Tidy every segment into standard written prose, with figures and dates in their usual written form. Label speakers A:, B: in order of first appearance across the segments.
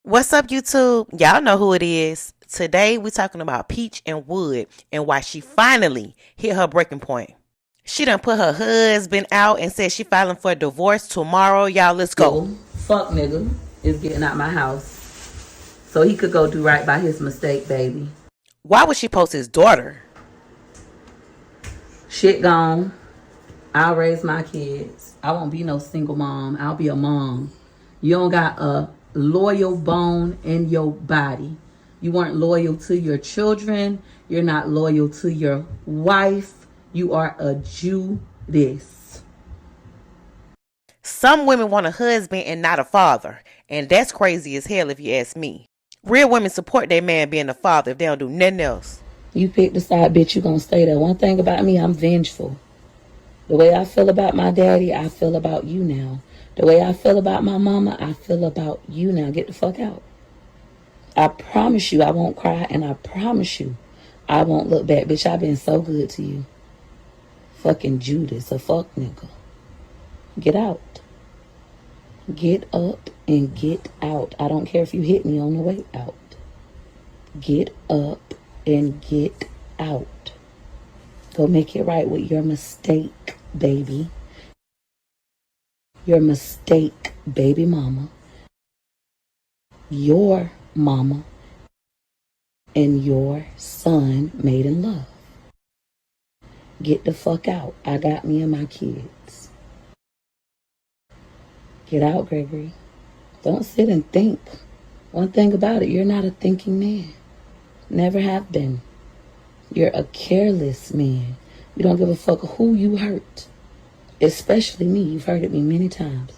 A: What's up, YouTube? Y'all know who it is. Today, we're talking about Peach and Wood and why she finally hit her breaking point. She done put her husband out and said she filing for divorce tomorrow. Y'all, let's go.
B: Fuck nigga is getting out my house so he could go do right by his mistake, baby.
A: Why would she post his daughter?
B: Shit gone. I'll raise my kids. I won't be no single mom. I'll be a mom. You don't got a loyal bone in your body. You weren't loyal to your children. You're not loyal to your wife. You are a Judas.
A: Some women want a husband and not a father. And that's crazy as hell if you ask me. Real women support their man being a father if they don't do nothing else.
B: You pick the side, bitch, you gonna stay there. One thing about me, I'm vengeful. The way I feel about my daddy, I feel about you now. The way I feel about my mama, I feel about you now. Get the fuck out. I promise you I won't cry, and I promise you I won't look back. Bitch, I've been so good to you. Fucking Judas, a fuck nigga. Get out. Get up and get out. I don't care if you hit me on the way out. Get up and get out. Go make it right with your mistake, baby. Your mistake, baby mama. Your mama and your son made in love. Get the fuck out. I got me and my kids. Get out, Gregory. Don't sit and think. One thing about it, you're not a thinking man. Never have been. You're a careless man. You don't give a fuck who you hurt. Especially me. You've hurted me many times.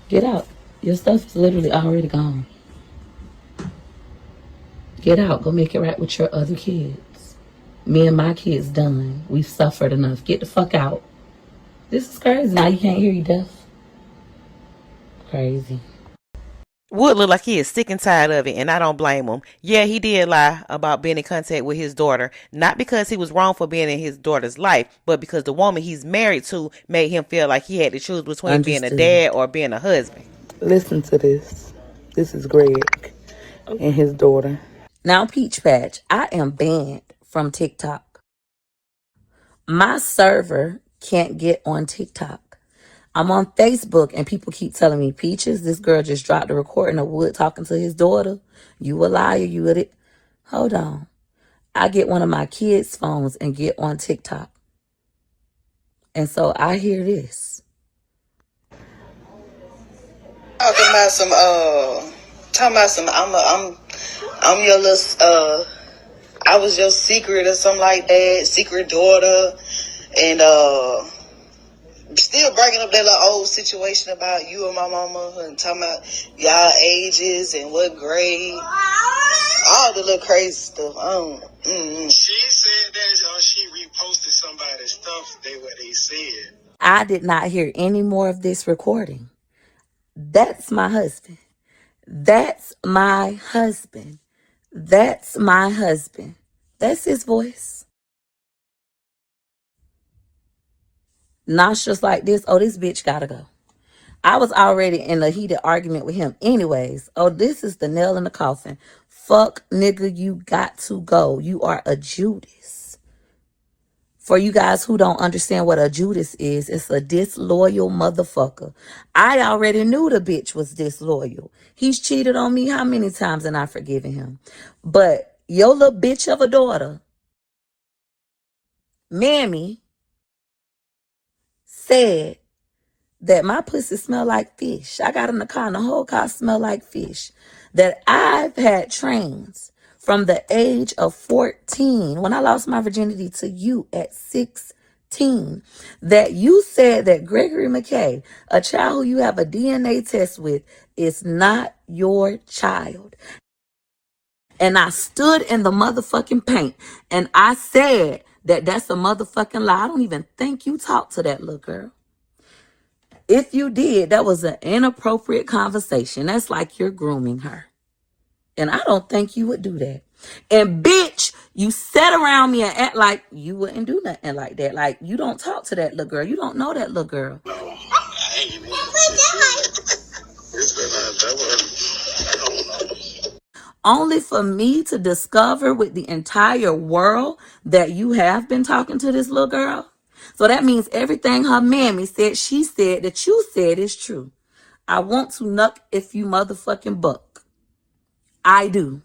B: Get out. Your stuff is literally already gone. Get out. Go make it right with your other kids. Me and my kids done. We've suffered enough. Get the fuck out. This is crazy. Now you can't hear, you deaf. Crazy.
A: Wood look like he is sick and tired of it, and I don't blame him. Yeah, he did lie about being in contact with his daughter, not because he was wrong for being in his daughter's life, but because the woman he's married to made him feel like he had to choose between being a dad or being a husband.
C: Listen to this. This is Greg and his daughter.
B: Now, Peach Patch, I am banned from TikTok. My server can't get on TikTok. I'm on Facebook and people keep telling me, Peaches, this girl just dropped a recording of Wood talking to his daughter. You a liar, you with it. Hold on. I get one of my kids' phones and get on TikTok. And so I hear this.
D: I'm your little, I was your secret or something like that, secret daughter, and, still bringing up that little old situation about you and my mama and talking about y'all ages and what grade, all the little crazy stuff.
E: She said that she reposted somebody's stuff. What they said.
B: I did not hear any more of this recording. That's my husband. That's my husband. That's my husband. That's his voice. Nauseous like this. Oh, this bitch gotta go. I was already in a heated argument with him anyways. Oh, this is the nail in the coffin. Fuck, nigga, you got to go. You are a Judas. For you guys who don't understand what a Judas is, it's a disloyal motherfucker. I already knew the bitch was disloyal. He's cheated on me how many times and I've forgiven him. But your little bitch of a daughter, Mammy, said that my pussy smell like fish. I got in the car and the whole car smell like fish. That I've had trains from the age of 14 when I lost my virginity to you at 16. That you said that Gregory McKay, a child who you have a DNA test with, is not your child. And I stood in the motherfucking paint and I said that that's a motherfucking lie. I don't even think you talked to that little girl. If you did, that was an inappropriate conversation. That's like you're grooming her. And I don't think you would do that. And bitch, you sat around me and act like you wouldn't do nothing like that. Like you don't talk to that little girl. You don't know that little girl.
E: No, I ain't even. It's been that one.
B: only for me to discover with the entire world that you have been talking to this little girl. So that means everything her mammy said, she said, that you said is true. I want to nuck if you motherfucking buck. I do.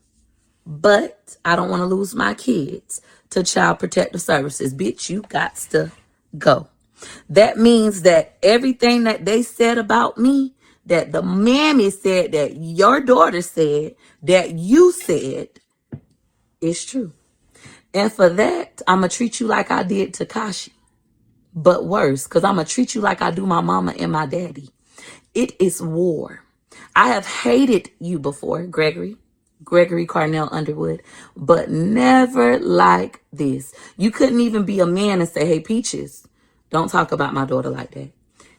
B: But I don't want to lose my kids to Child Protective Services. Bitch, you got to go. That means that everything that they said about me, that the mammy said, that your daughter said, that you said, is true. And for that, I'm going to treat you like I did Tekashi. But worse, because I'm going to treat you like I do my mama and my daddy. It is war. I have hated you before, Gregory Carnell Underwood, but never like this. You couldn't even be a man and say, hey, Peaches, don't talk about my daughter like that.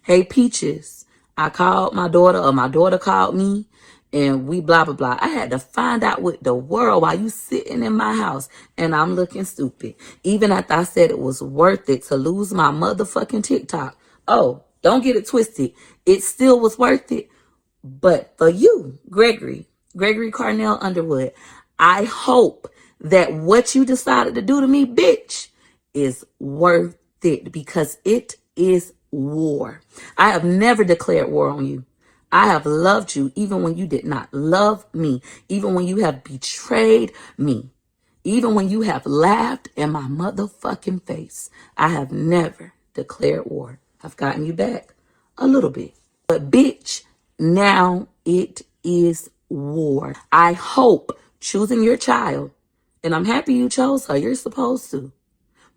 B: Hey, Peaches, I called my daughter, or my daughter called me, and we blah, blah, blah. I had to find out with the world while you sitting in my house, and I'm looking stupid. Even after I said it was worth it to lose my motherfucking TikTok. Oh, don't get it twisted. It still was worth it. But for you, Gregory Carnell Underwood, I hope that what you decided to do to me, bitch, is worth it, because it is war. I have never declared war on you. I have loved you even when you did not love me, even when you have betrayed me, even when you have laughed in my motherfucking face. I have never declared war. I've gotten you back a little bit. But bitch, now it is war. I hope choosing your child, and I'm happy you chose her, you're supposed to,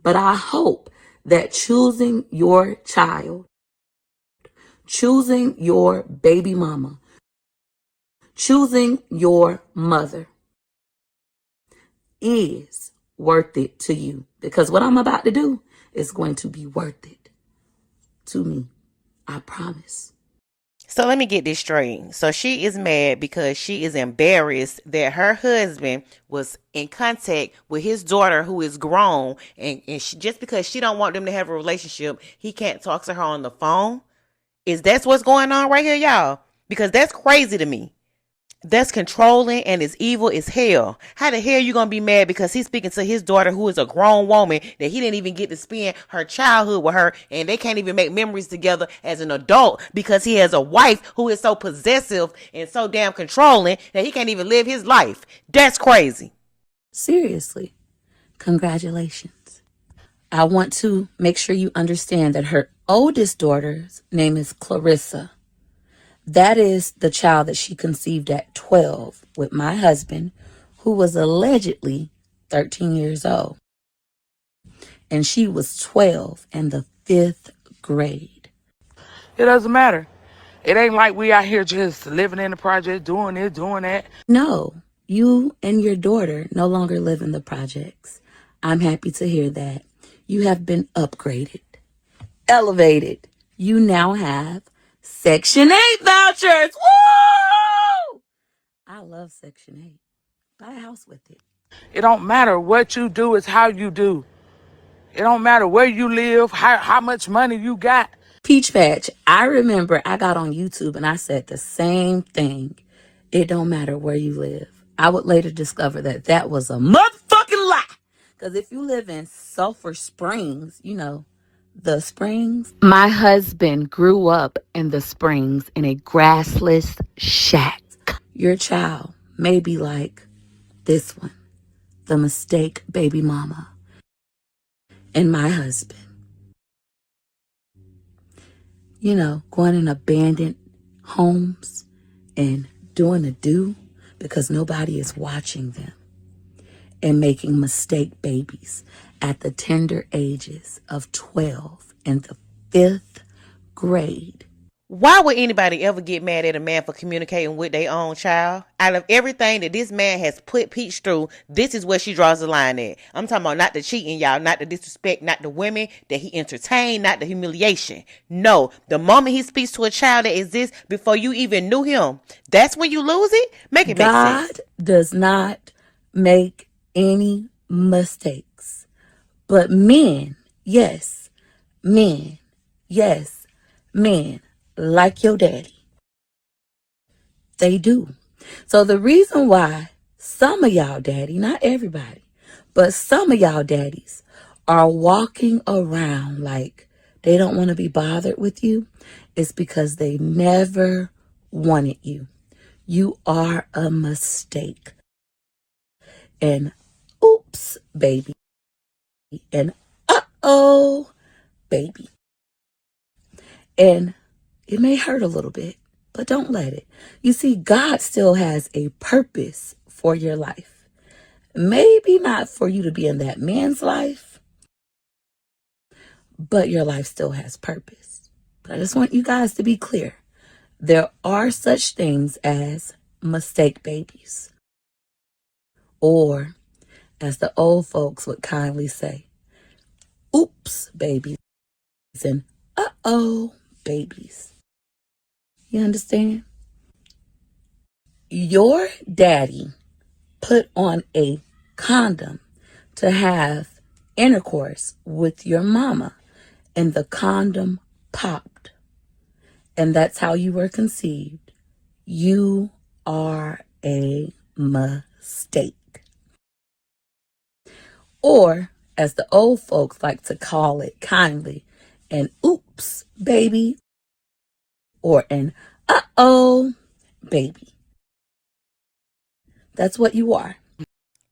B: but I hope that choosing your child, choosing your baby mama, choosing your mother is worth it to you, because what I'm about to do is going to be worth it to me. I promise.
A: So let me get this straight. So she is mad because she is embarrassed that her husband was in contact with his daughter, who is grown, and she, just because she don't want them to have a relationship, he can't talk to her on the phone. Is that what's going on right here, y'all? Because that's crazy to me. That's controlling and is evil as hell. How the hell you gonna be mad because he's speaking to his daughter, who is a grown woman, that he didn't even get to spend her childhood with her, and they can't even make memories together as an adult because he has a wife who is so possessive and so damn controlling that he can't even live his life? That's crazy.
B: Seriously, congratulations. I want to make sure you understand that her oldest daughter's name is Clarissa. That is the child that she conceived at 12 with my husband, who was allegedly 13 years old. And she was 12 in the 5th grade.
C: It doesn't matter. It ain't like we out here just living in the project, doing this, doing that.
B: No, you and your daughter no longer live in the projects. I'm happy to hear that. You have been upgraded, elevated. You now have Section 8 vouchers. Woo! I love Section 8. Buy a house with it.
C: It don't matter what you do, it's how you do. It don't matter where you live, how much money you got.
B: Peach Patch, I remember I got on YouTube and I said the same thing. It don't matter where you live. I would later discover that that was a motherfucking lie. Because if you live in Sulphur Springs, you know, the Springs. My husband grew up in the Springs in a grassless shack. Your child may be like this one, the mistake baby mama, and my husband. You know, going in abandoned homes and doing a do because nobody is watching them, and making mistake babies at the tender ages of 12 in the 5th grade.
A: Why would anybody ever get mad at a man for communicating with their own child? Out of everything that this man has put Peach through, this is where she draws the line at. I'm talking about not the cheating, y'all, not the disrespect, not the women that he entertained, not the humiliation. No, the moment he speaks to a child that exists before you even knew him, that's when you lose it? Make it make sense.
B: God does not make any mistakes. But men, yes, men, like your daddy, they do. So the reason why some of y'all daddy, not everybody, but some of y'all daddies are walking around like they don't want to be bothered with you. It's because they never wanted you. You are a mistake. And oops, baby. And uh-oh, baby. And it may hurt a little bit, but don't let it. You see, God still has a purpose for your life. Maybe not for you to be in that man's life, but your life still has purpose. But I just want you guys to be clear. There are such things as mistake babies. Or, as the old folks would kindly say, oops, babies. And uh-oh, babies. You understand? Your daddy put on a condom to have intercourse with your mama, and the condom popped. And that's how you were conceived. You are a mistake. Or, as the old folks like to call it kindly, an oops, baby, or an uh-oh, baby. That's what you are.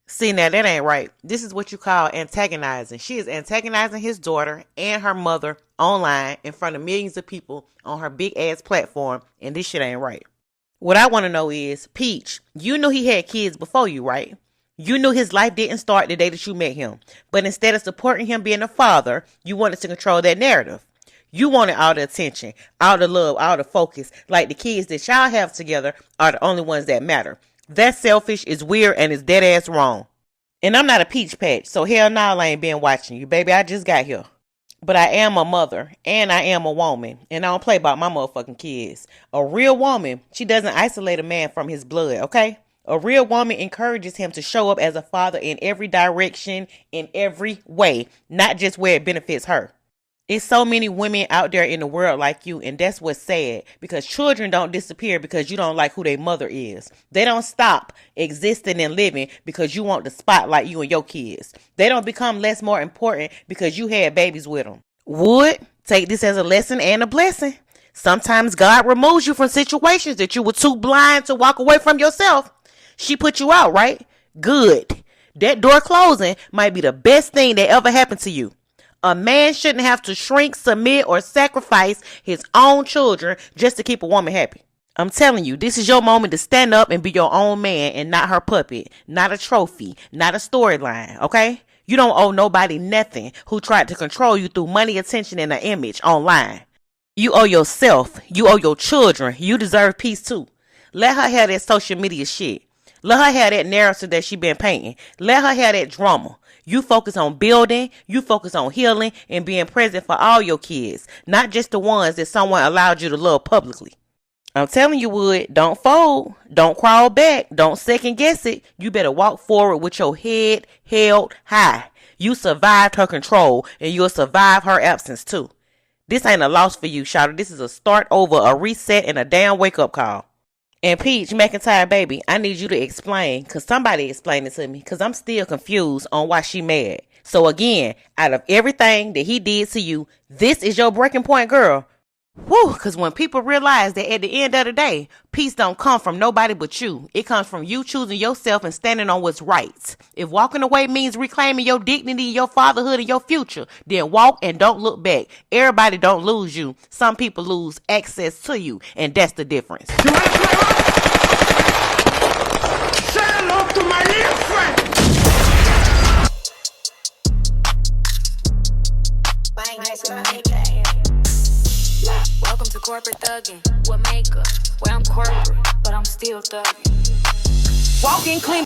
A: See, now that ain't right. This is what you call antagonizing. She is antagonizing his daughter and her mother online in front of millions of people on her big ass platform, and this shit ain't right. What I want to know is, Peach, you knew he had kids before you, right? You knew his life didn't start the day that you met him. But instead of supporting him being a father, you wanted to control that narrative. You wanted all the attention, all the love, all the focus. Like the kids that y'all have together are the only ones that matter. That's selfish, it's weird, and it's dead ass wrong. And I'm not a peach patch, so hell no, I ain't been watching you, baby. I just got here. But I am a mother, and I am a woman, and I don't play about my motherfucking kids. A real woman, she doesn't isolate a man from his blood, okay? A real woman encourages him to show up as a father in every direction, in every way, not just where it benefits her. It's so many women out there in the world like you, and that's what's sad, because children don't disappear because you don't like who their mother is. They don't stop existing and living because you want the spotlight, you and your kids. They don't become less more important because you had babies with them. Would take this as a lesson and a blessing. Sometimes God removes you from situations that you were too blind to walk away from yourself. She put you out, right? Good. That door closing might be the best thing that ever happened to you. A man shouldn't have to shrink, submit, or sacrifice his own children just to keep a woman happy. I'm telling you, this is your moment to stand up and be your own man and not her puppet, not a trophy, not a storyline, okay? You don't owe nobody nothing who tried to control you through money, attention, and an image online. You owe yourself. You owe your children. You deserve peace too. Let her have that social media shit. Let her have that narrative that she been painting. Let her have that drama. You focus on building, you focus on healing, and being present for all your kids, not just the ones that someone allowed you to love publicly. I'm telling you, Wood, don't fold, don't crawl back, don't second guess it. You better walk forward with your head held high. You survived her control, and you'll survive her absence too. This ain't a loss for you, Shawty. This is a start over, a reset, and a damn wake-up call. And Peach McIntyre, baby, I need you to explain, because somebody explained it to me, because I'm still confused on why she mad. So again, out of everything that he did to you, this is your breaking point, girl. Woo, because when people realize that at the end of the day, peace don't come from nobody but you. It comes from you choosing yourself and standing on what's right. If walking away means reclaiming your dignity, your fatherhood, and your future, then walk and don't look back. Everybody don't lose you. Some people lose access to you, and that's the difference.
E: Say hello to my little friend.
F: Welcome to corporate thugging with makeup. Where I'm corporate, but I'm still thugging. Walking clean.